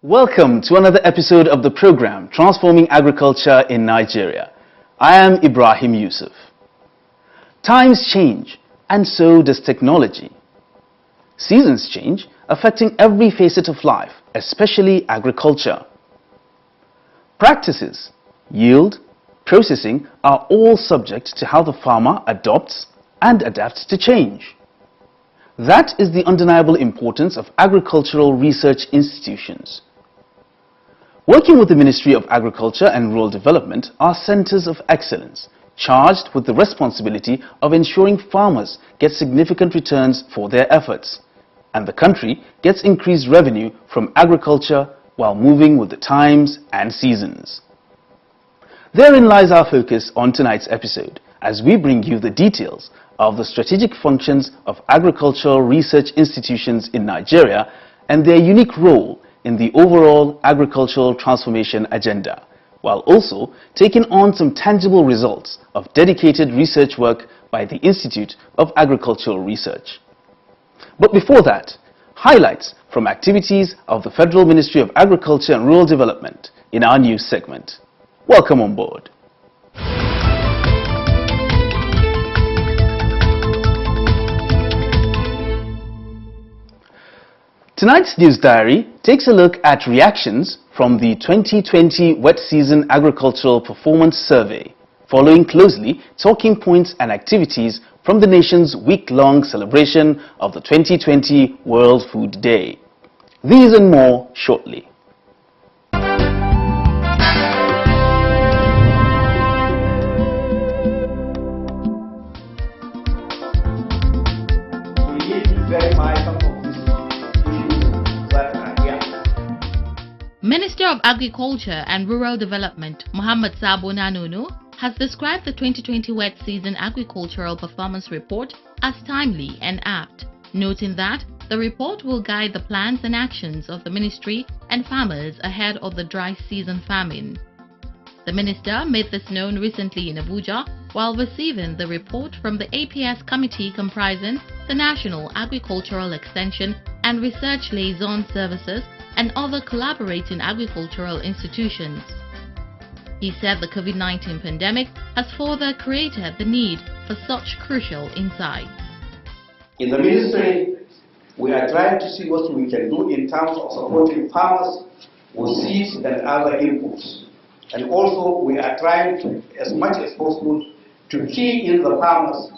Welcome to another episode of the program Transforming Agriculture in Nigeria. I am Ibrahim Yusuf. Times change, and so does technology. Seasons change, affecting every facet of life, especially agriculture. Practices, yield, processing are all subject to how the farmer adopts and adapts to change. That is the undeniable importance of agricultural research institutions. Working with the Ministry of Agriculture and Rural Development are centers of excellence, charged with the responsibility of ensuring farmers get significant returns for their efforts, and the country gets increased revenue from agriculture while moving with the times and seasons. Therein lies our focus on tonight's episode, as we bring you the details of the strategic functions of agricultural research institutions in Nigeria and their unique role in the overall agricultural transformation agenda, while also taking on some tangible results of dedicated research work by the Institute of Agricultural Research. But before that, highlights from activities of the Federal Ministry of Agriculture and Rural Development in our news segment. Welcome on board. Tonight's news diary takes a look at reactions from the 2020 Wet Season Agricultural Performance Survey, following closely talking points and activities from the nation's week-long celebration of the 2020 World Food Day. These and more shortly. Minister of Agriculture and Rural Development, Muhammad Sabo Nanunu, has described the 2020 Wet Season Agricultural Performance Report as timely and apt, noting that the report will guide the plans and actions of the ministry and farmers ahead of the dry season famine. The minister made this known recently in Abuja while receiving the report from the APS committee comprising the National Agricultural Extension and Research Liaison Services and other collaborating agricultural institutions. He said the COVID-19 pandemic has further created the need for such crucial insights. In the ministry, we are trying to see what we can do in terms of supporting farmers with seeds and other inputs. And also we are trying to, as much as possible, to key in the farmers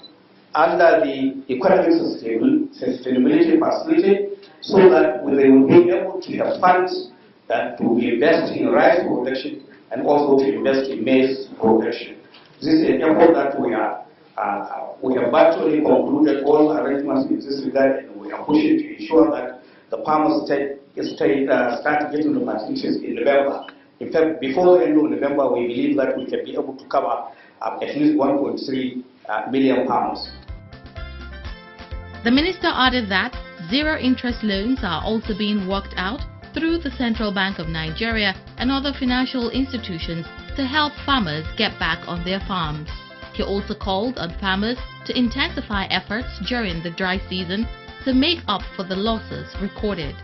under the economic sustainability facility, so that they will be able to have funds that to invest in rice production and also to invest in maize production. This is an effort that we have virtually concluded all arrangements in this regard, and we are pushing to ensure that the farmers start getting the facilities in November. In fact, before the end of November, we believe that we can be able to cover at least 1.3 million farmers. The minister added that zero-interest loans are also being worked out through the Central Bank of Nigeria and other financial institutions to help farmers get back on their farms. He also called on farmers to intensify efforts during the dry season to make up for the losses recorded.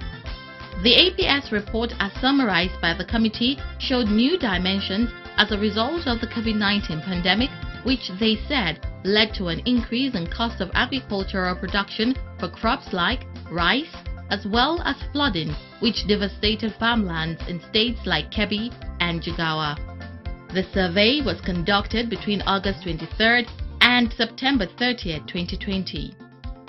The APS report, as summarized by the committee, showed new dimensions as a result of the COVID-19 pandemic, which they said led to an increase in cost of agricultural production for crops like rice, as well as flooding, which devastated farmlands in states like Kebbi and Jigawa. The survey was conducted between August 23rd and September 30th, 2020.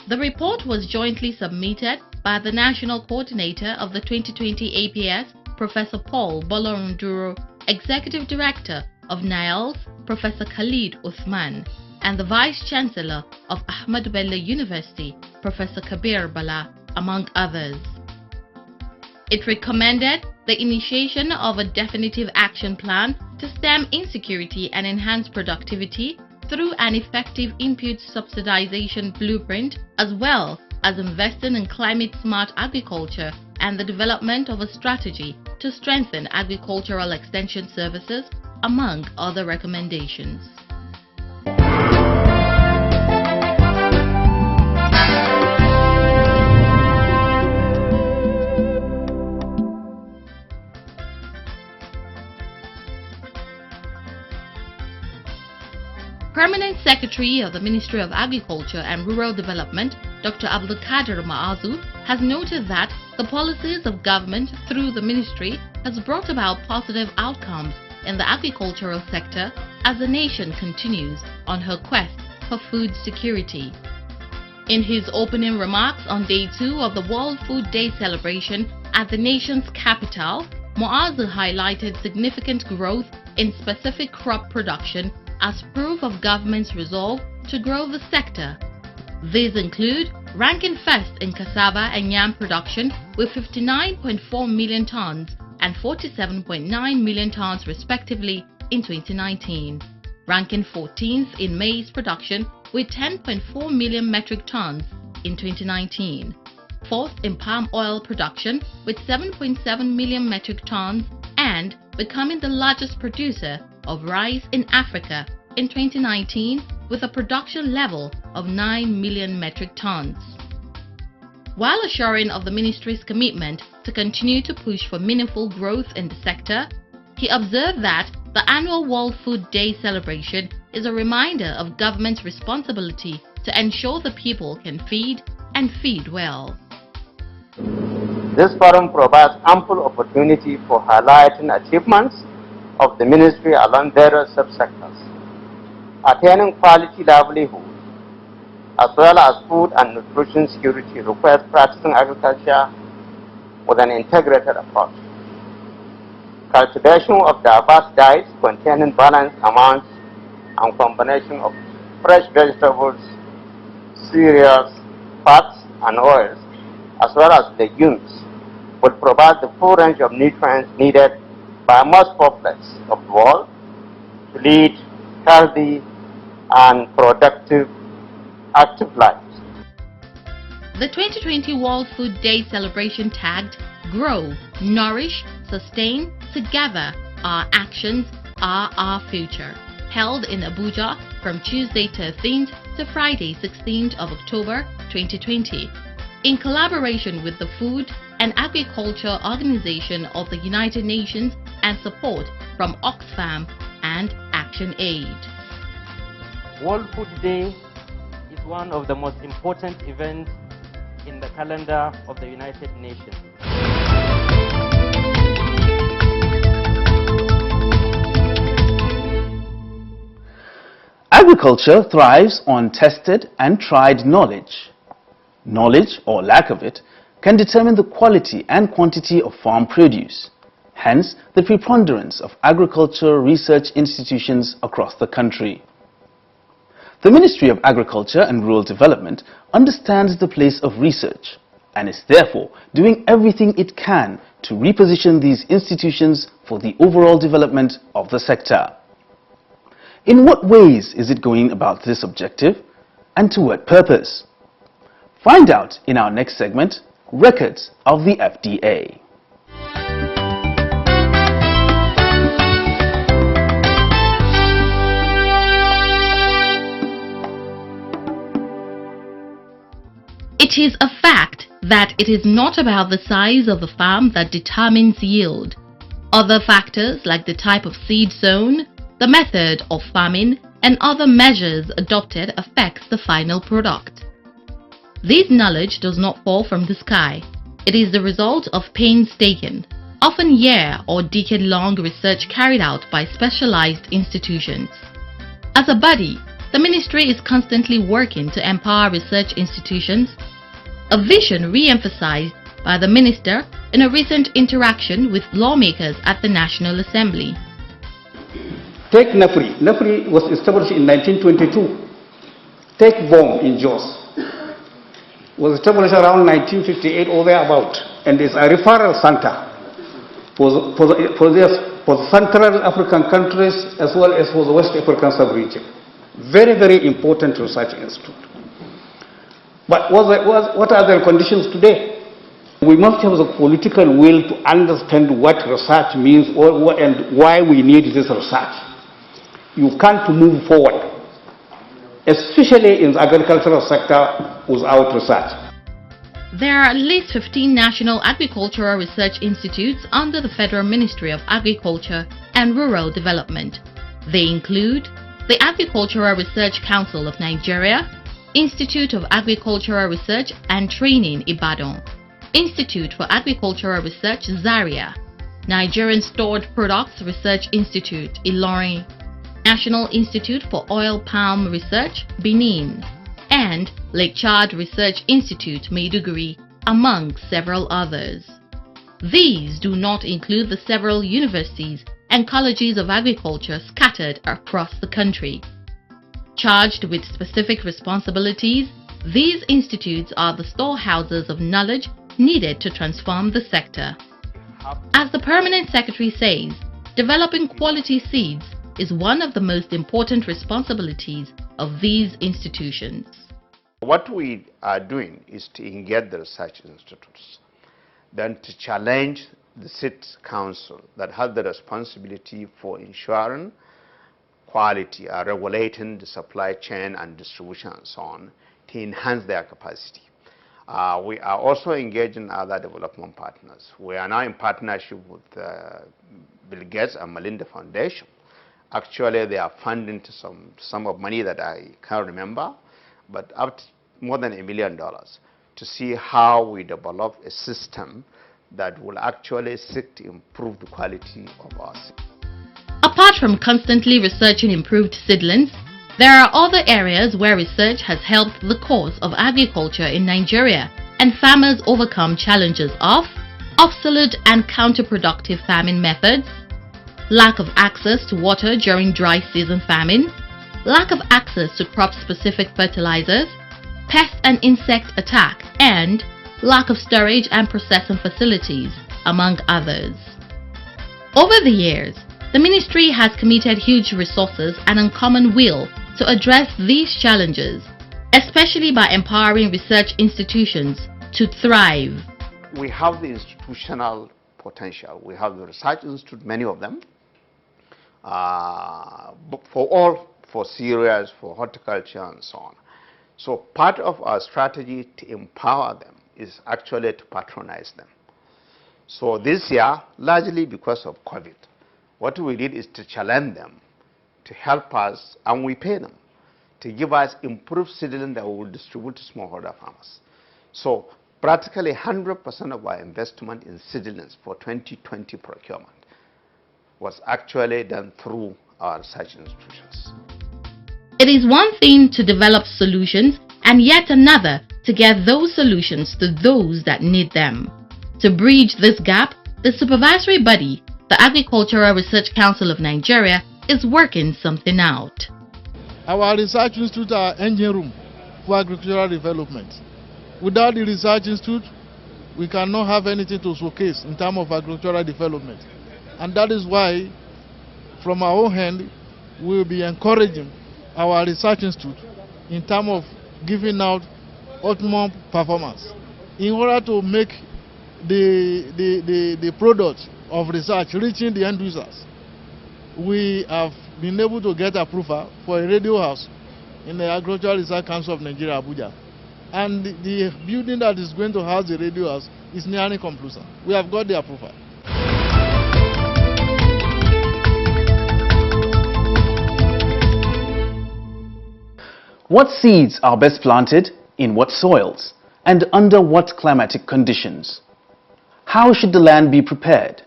The report was jointly submitted by the National Coordinator of the 2020 APS, Professor Paul Bolorunduro, Executive Director of NILS, Professor Khalid Uthman, and the Vice-Chancellor of Ahmadu Bello University, Professor Kabir Bala, among others. It recommended the initiation of a definitive action plan to stem insecurity and enhance productivity through an effective input subsidization blueprint, as well as investing in climate-smart agriculture and the development of a strategy to strengthen agricultural extension services, among other recommendations. Permanent Secretary of the Ministry of Agriculture and Rural Development, Dr. Abdulkader Maazu, has noted that the policies of government through the ministry has brought about positive outcomes in the agricultural sector as the nation continues on her quest for food security. In his opening remarks on Day 2 of the World Food Day celebration at the nation's capital, Maazu highlighted significant growth in specific crop production as proof of government's resolve to grow the sector. These include ranking first in cassava and yam production with 59.4 million tons and 47.9 million tons respectively in 2019, ranking 14th in maize production with 10.4 million metric tons in 2019, 4th in palm oil production with 7.7 million metric tons, and becoming the largest producer of rice in Africa in 2019 with a production level of 9 million metric tons. While assuring of the ministry's commitment to continue to push for meaningful growth in the sector, he observed that the annual World Food Day celebration is a reminder of government's responsibility to ensure the people can feed and feed well. This forum provides ample opportunity for highlighting achievements of the ministry along various subsectors, attaining quality livelihood, as well as food and nutrition security requires practicing agriculture with an integrated approach. Cultivation of diverse diets containing balanced amounts and combination of fresh vegetables, cereals, fats, and oils, as well as legumes, will provide the full range of nutrients needed by most populations of the world to lead healthy and productive active lives. The 2020 World Food Day celebration tagged Grow, Nourish, Sustain, Together, Our Actions Are Our Future, held in Abuja from Tuesday 13th to Friday 16th of October 2020, in collaboration with the Food and Agriculture Organization of the United Nations and support from Oxfam and ActionAid. World Food Day is one of the most important events in the calendar of the United Nations. Agriculture thrives on tested and tried knowledge. Knowledge, or lack of it, can determine the quality and quantity of farm produce, hence the preponderance of agricultural research institutions across the country. The Ministry of Agriculture and Rural Development understands the place of research and is therefore doing everything it can to reposition these institutions for the overall development of the sector. In what ways is it going about this objective, and to what purpose? Find out in our next segment, Records of the FDA. It is a fact that it is not about the size of the farm that determines yield. Other factors like the type of seed sown, the method of farming, and other measures adopted affects the final product. This knowledge does not fall from the sky. It is the result of painstaking, often year or decade-long research carried out by specialized institutions. As a body, the ministry is constantly working to empower research institutions, a vision re-emphasized by the minister in a recent interaction with lawmakers at the National Assembly. Take NAFRI. NAFRI was established in 1922. Take BOM in Jos. Was established around 1958 or thereabout, and is a referral center for the Central African countries as well as for the West African sub-region. Very, very important research institute. But what are the conditions today? We must have the political will to understand what research means and why we need this research. You can't move forward, especially in the agricultural sector, without research. There are at least 15 national agricultural research institutes under the Federal Ministry of Agriculture and Rural Development. They include the Agricultural Research Council of Nigeria, Institute of Agricultural Research and Training Ibadan, Institute for Agricultural Research Zaria, Nigerian Stored Products Research Institute Ilorin, National Institute for Oil Palm Research Benin, and Lake Chad Research Institute Maiduguri, among several others. These do not include the several universities and colleges of agriculture scattered across the country. Charged with specific responsibilities, these institutes are the storehouses of knowledge needed to transform the sector. As the Permanent Secretary says, developing quality seeds is one of the most important responsibilities of these institutions. What we are doing is to engage the research institutes, then to challenge the SITS Council that has the responsibility for ensuring quality, regulating the supply chain and distribution and so on, to enhance their capacity. We are also engaging other development partners. We are now in partnership with Bill Gates and Melinda Foundation. Actually, they are funding to some sum of money that I can't remember, but up to more than $1 million to see how we develop a system that will actually seek to improve the quality of our seed. Apart from constantly researching improved seedlings, there are other areas where research has helped the cause of agriculture in Nigeria and farmers overcome challenges of obsolete and counterproductive farming methods, lack of access to water during dry season farming, lack of access to crop-specific fertilizers, pest and insect attack, and lack of storage and processing facilities, among others. Over the years, the ministry has committed huge resources and uncommon will to address these challenges, especially by empowering research institutions to thrive. We have the institutional potential. We have the research institute, many of them, for cereals, for horticulture, and so on. So part of our strategy to empower them is actually to patronize them. So this year, largely because of COVID, what we did is to challenge them to help us, and we pay them, to give us improved seedling that we will distribute to smallholder farmers. So practically 100% of our investment in seedlings for 2020 procurement was actually done through our research institutions. It is one thing to develop solutions and yet another to get those solutions to those that need them. To bridge this gap, the supervisory body, the Agricultural Research Council of Nigeria, is working something out. Our research institute are engine room for agricultural development. Without the research institute, we cannot have anything to showcase in terms of agricultural development. And that is why, from our own hand, we will be encouraging our research institute in terms of giving out optimum performance. In order to make the products of research reaching the end users, we have been able to get approval for a radio house in the Agricultural Research Council of Nigeria, Abuja. And the building that is going to house the radio house is nearing completion. We have got the approval. What seeds are best planted, in what soils, and under what climatic conditions? How should the land be prepared?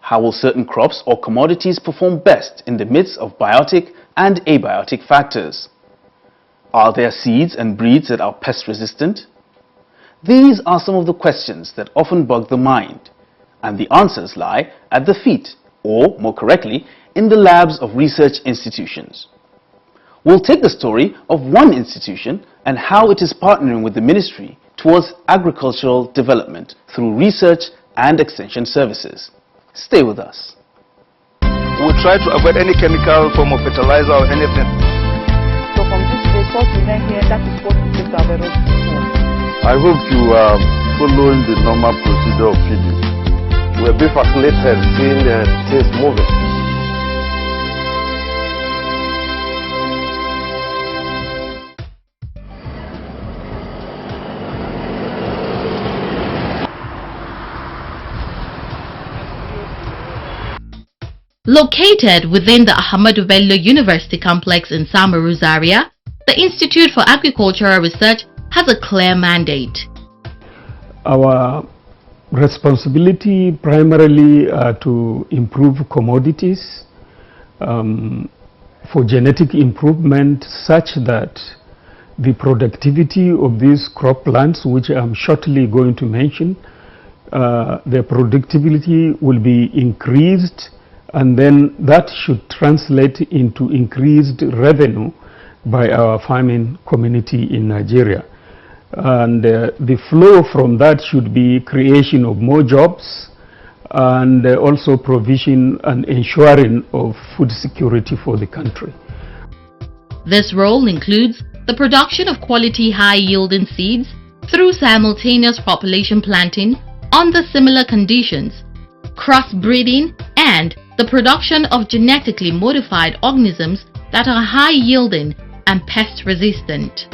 How will certain crops or commodities perform best in the midst of biotic and abiotic factors? Are there seeds and breeds that are pest resistant? These are some of the questions that often bug the mind, and the answers lie at the feet, or more correctly, in the labs of research institutions. We'll take the story of one institution and how it is partnering with the ministry towards agricultural development through research and extension services. Stay with us. We try to avoid any chemical form of fertilizer or anything. So from this day, what we learn here, that is what we take our very I hope you are following the normal procedure of feeding. We will be fascinated seeing things moving. Located within the Ahmadu Bello University complex in Samaru, Zaria, the Institute for Agricultural Research has a clear mandate. Our responsibility primarily to improve commodities for genetic improvement such that the productivity of these crop plants, which I'm shortly going to mention, their productivity will be increased, and then that should translate into increased revenue by our farming community in Nigeria. And the flow from that should be creation of more jobs and also provision and ensuring of food security for the country. This role includes the production of quality high-yielding seeds through simultaneous population planting under similar conditions, crossbreeding, and the production of genetically modified organisms that are high-yielding and pest-resistant.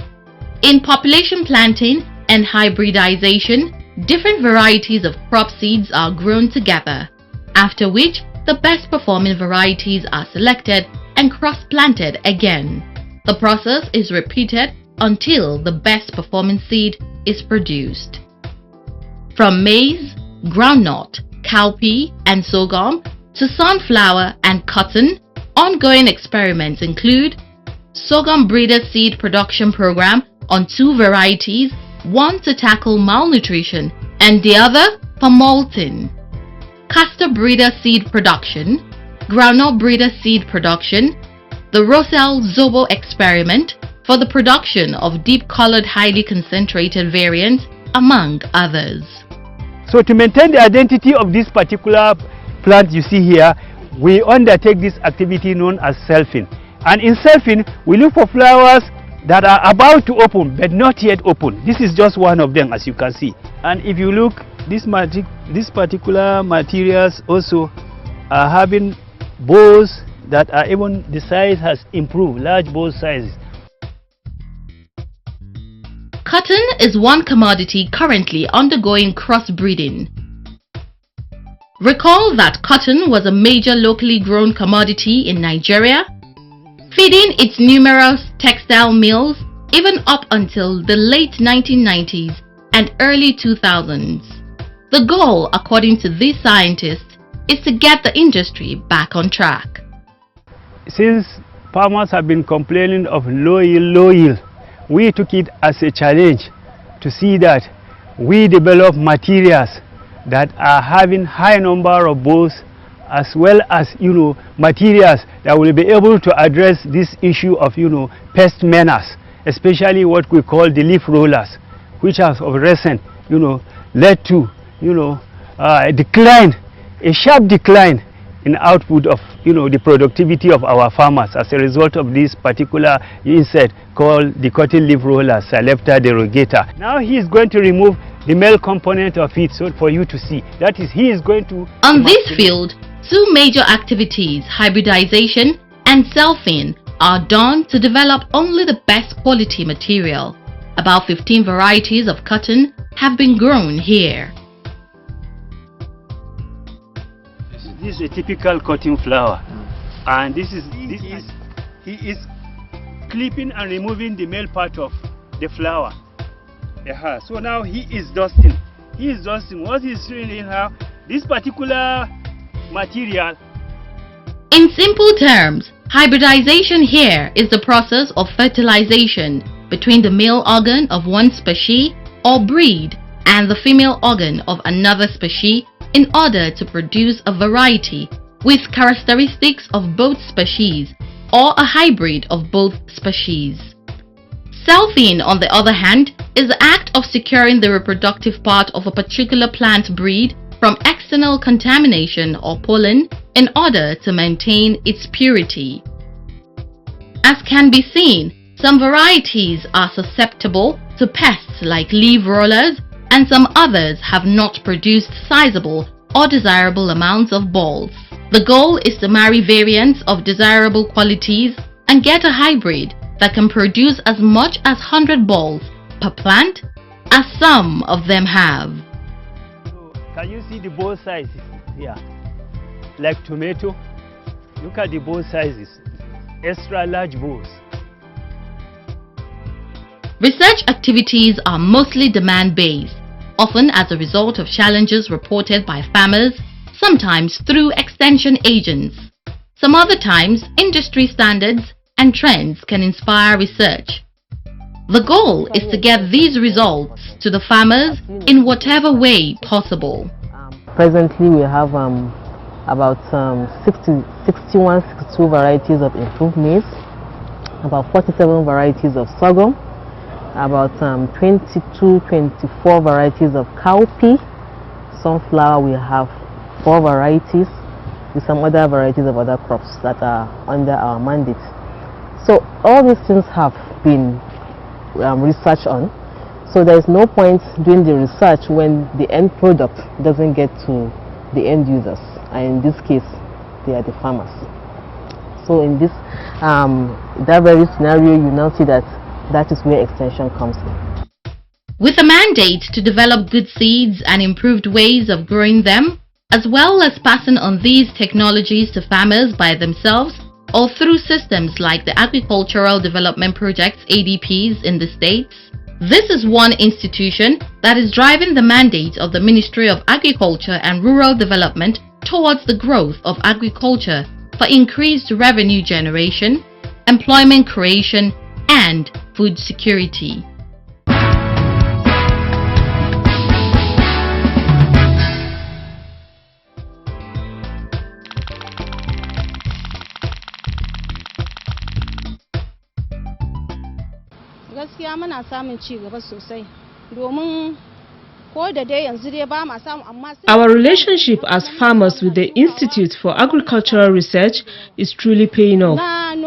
In population planting and hybridization, different varieties of crop seeds are grown together, after which the best performing varieties are selected and cross-planted again. The process is repeated until the best performing seed is produced. From maize, groundnut, cowpea, and sorghum to sunflower and cotton, ongoing experiments include sorghum breeder seed production program on 2 varieties, one to tackle malnutrition and the other for molting. Castor breeder seed production, groundnut breeder seed production, the Roselle Zobo experiment for the production of deep-colored highly concentrated variants, among others. So to maintain the identity of this particular plant you see here, we undertake this activity known as selfing. And in selfing, we look for flowers that are about to open but not yet open. This is just one of them, as you can see. And if you look, this particular materials also are having boughs that are even, the size has improved, large bough sizes. Cotton is one commodity currently undergoing crossbreeding. Recall that cotton was a major locally grown commodity in Nigeria, feeding its numerous textile mills even up until the late 1990s and early 2000s. The goal, according to these scientists, is to get the industry back on track. Since farmers have been complaining of low yield, we took it as a challenge to see that we develop materials that are having high number of boughs, as well as materials that will be able to address this issue of pest menace, especially what we call the leaf rollers, which has of recent led to a sharp decline in output of the productivity of our farmers as a result of this particular insect called the cotton leaf roller, Salepta derogata. Now he is going to remove the male component of it, so for you to see. That is, he is going to... On this field, 2 major activities, hybridization and selfing, are done to develop only the best quality material. About 15 varieties of cotton have been grown here. This is a typical cotton flower, and he is clipping and removing the male part of the flower. So now he is dusting. What he's doing here, this particular material. In simple terms, hybridization here is the process of fertilization between the male organ of one species or breed and the female organ of another species in order to produce a variety with characteristics of both species or a hybrid of both species. Selfing, on the other hand, is the act of securing the reproductive part of a particular plant breed from external contamination or pollen in order to maintain its purity. As can be seen, some varieties are susceptible to pests like leaf rollers, and some others have not produced sizable or desirable amounts of balls. The goal is to marry variants of desirable qualities and get a hybrid that can produce as much as 100 balls per plant as some of them have. So, can you see the ball sizes here? Like tomato, Look at the bowl sizes, extra large bowls. Research activities are mostly demand-based, often as a result of challenges reported by farmers, sometimes through extension agents. Some other times, industry standards and trends can inspire research. The goal is to get these results to the farmers in whatever way possible. Presently, we have about 62 varieties of improved maize, about 47 varieties of sorghum, about 24 varieties of cowpea. Sunflower, we have 4 varieties, with some other varieties of other crops that are under our mandate. So all these things have been researched on. So there is no point doing the research when the end product doesn't get to the end users, and in this case, they are the farmers. So in this, that very scenario, you now see that is where extension comes in. With a mandate to develop good seeds and improved ways of growing them, as well as passing on these technologies to farmers by themselves or through systems like the Agricultural Development Projects ADPs in the states, this is one institution that is driving the mandate of the Ministry of Agriculture and Rural Development towards the growth of agriculture for increased revenue generation, employment creation, and food security. Our relationship as farmers with the Institute for Agricultural Research is truly paying off.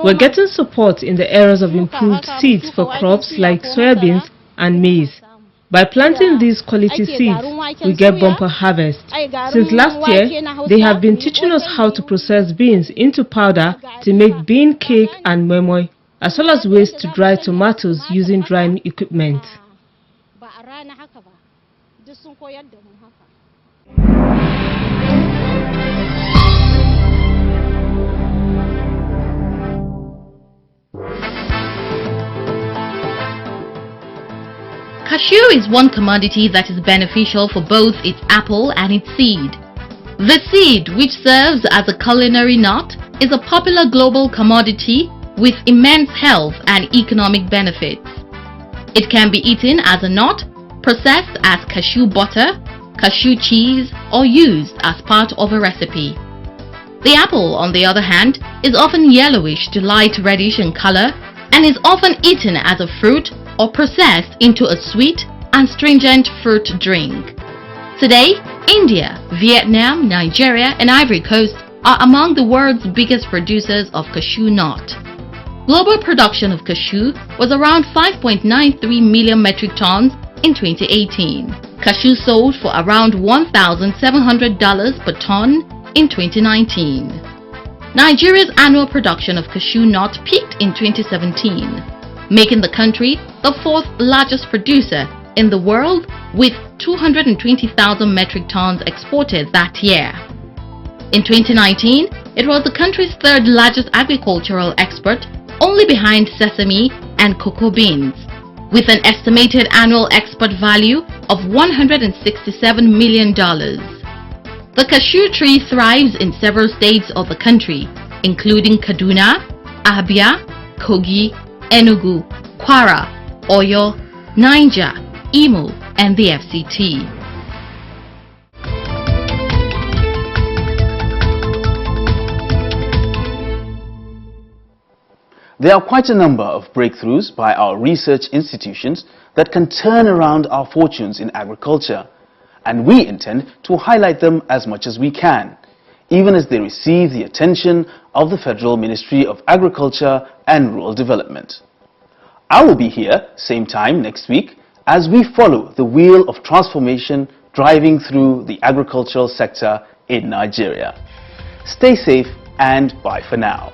We're getting support in the areas of improved seeds for crops like soybeans and maize. By planting these quality seeds, we get bumper harvest. Since last year, they have been teaching us how to process beans into powder to make bean cake and moi, as well as ways to dry tomatoes using drying equipment. Cashew is one commodity that is beneficial for both its apple and its seed. The seed, which serves as a culinary nut, is a popular global commodity with immense health and economic benefits. It can be eaten as a nut, processed as cashew butter, cashew cheese, or used as part of a recipe. The apple, on the other hand, is often yellowish to light reddish in color and is often eaten as a fruit or processed into a sweet and stringent fruit drink. Today, India, Vietnam, Nigeria, and Ivory Coast are among the world's biggest producers of cashew nut. Global production of cashew was around 5.93 million metric tons in 2018. Cashew sold for around $1,700 per ton in 2019. Nigeria's annual production of cashew nut peaked in 2017, making the country the 4th largest producer in the world with 220,000 metric tons exported that year. In 2019, it was the country's 3rd largest agricultural export, only behind sesame and cocoa beans, with an estimated annual export value of $167 million. The cashew tree thrives in several states of the country, including Kaduna, Abia, Kogi, Enugu, Kwara, Oyo, Niger, Imo, and the FCT. There are quite a number of breakthroughs by our research institutions that can turn around our fortunes in agriculture, and we intend to highlight them as much as we can, even as they receive the attention of the Federal Ministry of Agriculture and Rural Development. I will be here same time next week as we follow the wheel of transformation driving through the agricultural sector in Nigeria. Stay safe and bye for now.